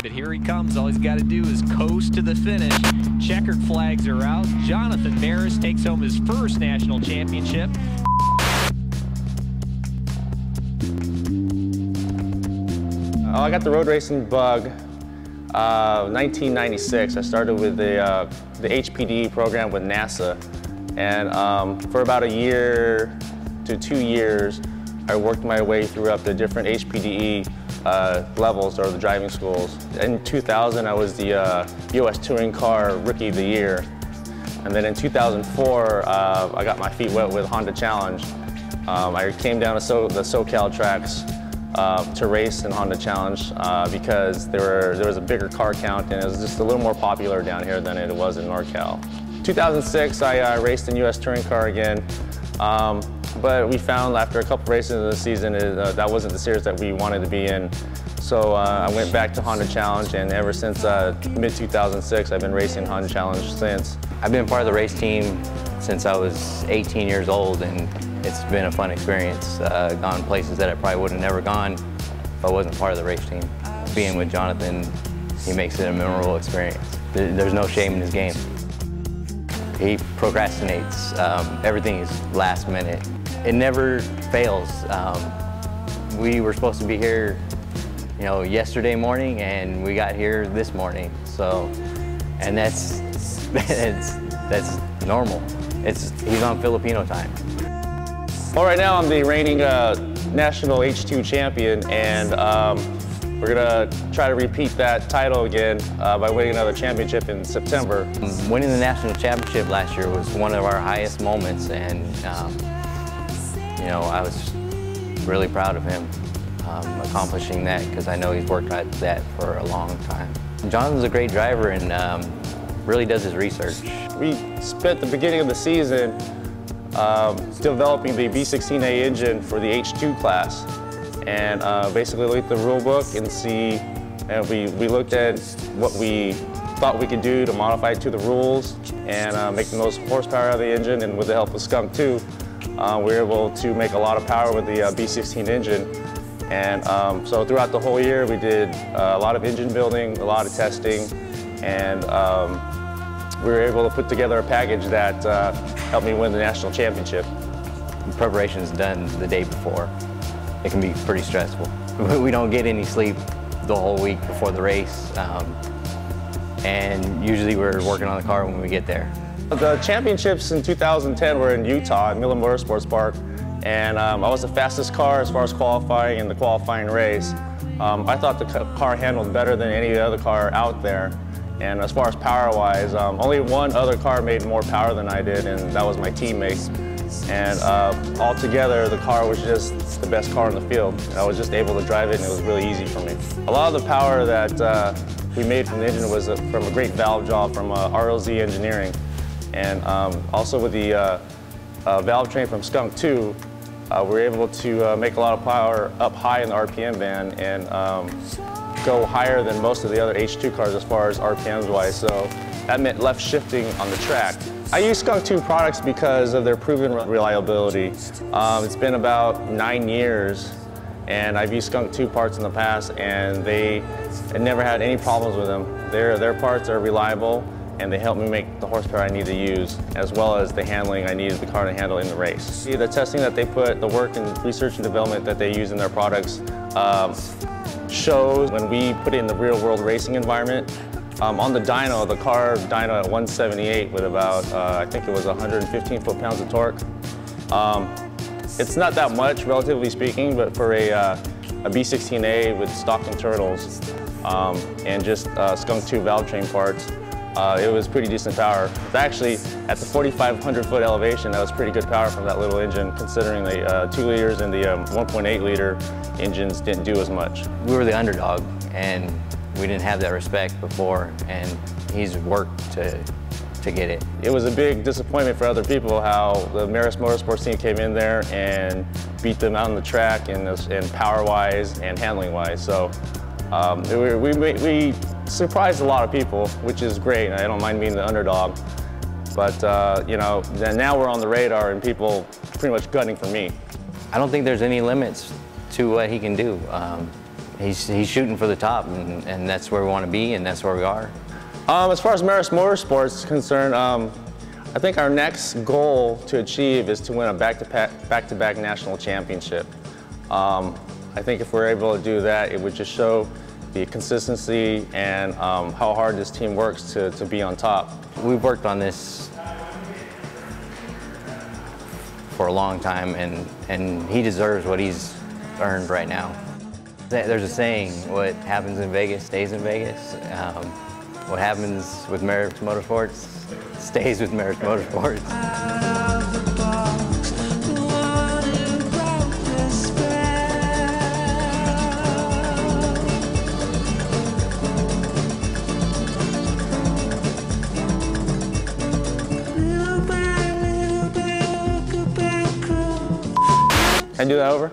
But here he comes. All he's got to do is coast to the finish. Checkered flags are out. Jonathan Meris takes home his first national championship. I got the road racing bug 1996. I started with the HPDE program with NASA, and for about a year to 2 years, I worked my way through up the different HPDE levels, or the driving schools. In 2000, I was the US Touring Car Rookie of the Year, and then in 2004, I got my feet wet with Honda Challenge. I came down to the SoCal tracks to race in Honda Challenge because there was a bigger car count and it was just a little more popular down here than it was in NorCal. 2006, I raced in US Touring Car again, but we found after a couple races in the season that wasn't the series that we wanted to be in. So I went back to Honda Challenge, and ever since mid-2006, I've been racing Honda Challenge since. I've been part of the race team since I was 18 years old, and it's been a fun experience. Gone places that I probably would have never gone if I wasn't part of the race team. Being with Jonathan, he makes it a memorable experience. There's no shame in his game. He procrastinates. Everything is last minute. It never fails. We were supposed to be here, yesterday morning, and we got here this morning. So, and that's normal. He's on Filipino time. Well, right now I'm the reigning national H2 champion, and we're gonna try to repeat that title again by winning another championship in September. Winning the national championship last year was one of our highest moments, and I was really proud of him accomplishing that, because I know he's worked at that for a long time. Jonathan's a great driver and really does his research. We spent the beginning of the season developing the B16A engine for the H2 class, and basically looked at the rule book and we looked at what we thought we could do to modify it to the rules and make the most horsepower out of the engine. And with the help of Skunk 2, we were able to make a lot of power with the B16 engine. And so throughout the whole year, we did a lot of engine building, a lot of testing, and we were able to put together a package that helped me win the national championship. Preparation is done the day before. It can be pretty stressful. We don't get any sleep the whole week before the race, and usually we're working on the car when we get there. The championships in 2010 were in Utah at Meris Motorsports Park, and I was the fastest car as far as qualifying in the qualifying race. I thought the car handled better than any other car out there. And as far as power-wise, only one other car made more power than I did, and that was my teammate. And altogether, the car was just the best car in the field. I was just able to drive it, and it was really easy for me. A lot of the power that we made from the engine was from a great valve job from RLZ Engineering. And also with the valve train from Skunk 2, we were able to make a lot of power up high in the RPM band and go higher than most of the other H2 cars as far as RPMs wise, so that meant left shifting on the track. I use Skunk 2 products because of their proven reliability. It's been about 9 years, and I've used Skunk 2 parts in the past, and I never had any problems with them. Their parts are reliable, and they help me make the horsepower I need to use, as well as the handling I needed the car to handle in the race. The testing that they put, the work and research and development that they use in their products shows when we put it in the real-world racing environment. On the dyno, the car dyno at 178 with about, I think it was 115 foot-pounds of torque. It's not that much, relatively speaking, but for a B16A with stock internals and just Skunk 2 valve train parts, it was pretty decent power. Actually, at the 4,500 foot elevation, that was pretty good power from that little engine, considering the 2 liters and the 1.8 liter engines didn't do as much. We were the underdog, and we didn't have that respect before, and he's worked to get it. It was a big disappointment for other people how the Meris Motorsports team came in there and beat them out on the track and power-wise and handling-wise. So we surprised a lot of people, which is great. I don't mind being the underdog. But, now we're on the radar and people pretty much gunning for me. I don't think there's any limits to what he can do. he's shooting for the top, and that's where we want to be, and that's where we are. As far as Meris Motorsports is concerned, I think our next goal to achieve is to win a back-to-back national championship. I think if we're able to do that, it would just show the consistency and how hard this team works to be on top. We've worked on this for a long time, and he deserves what he's earned right now. There's a saying, what happens in Vegas stays in Vegas. What happens with Meris Motorsports stays with Meris Motorsports. Can I do that over?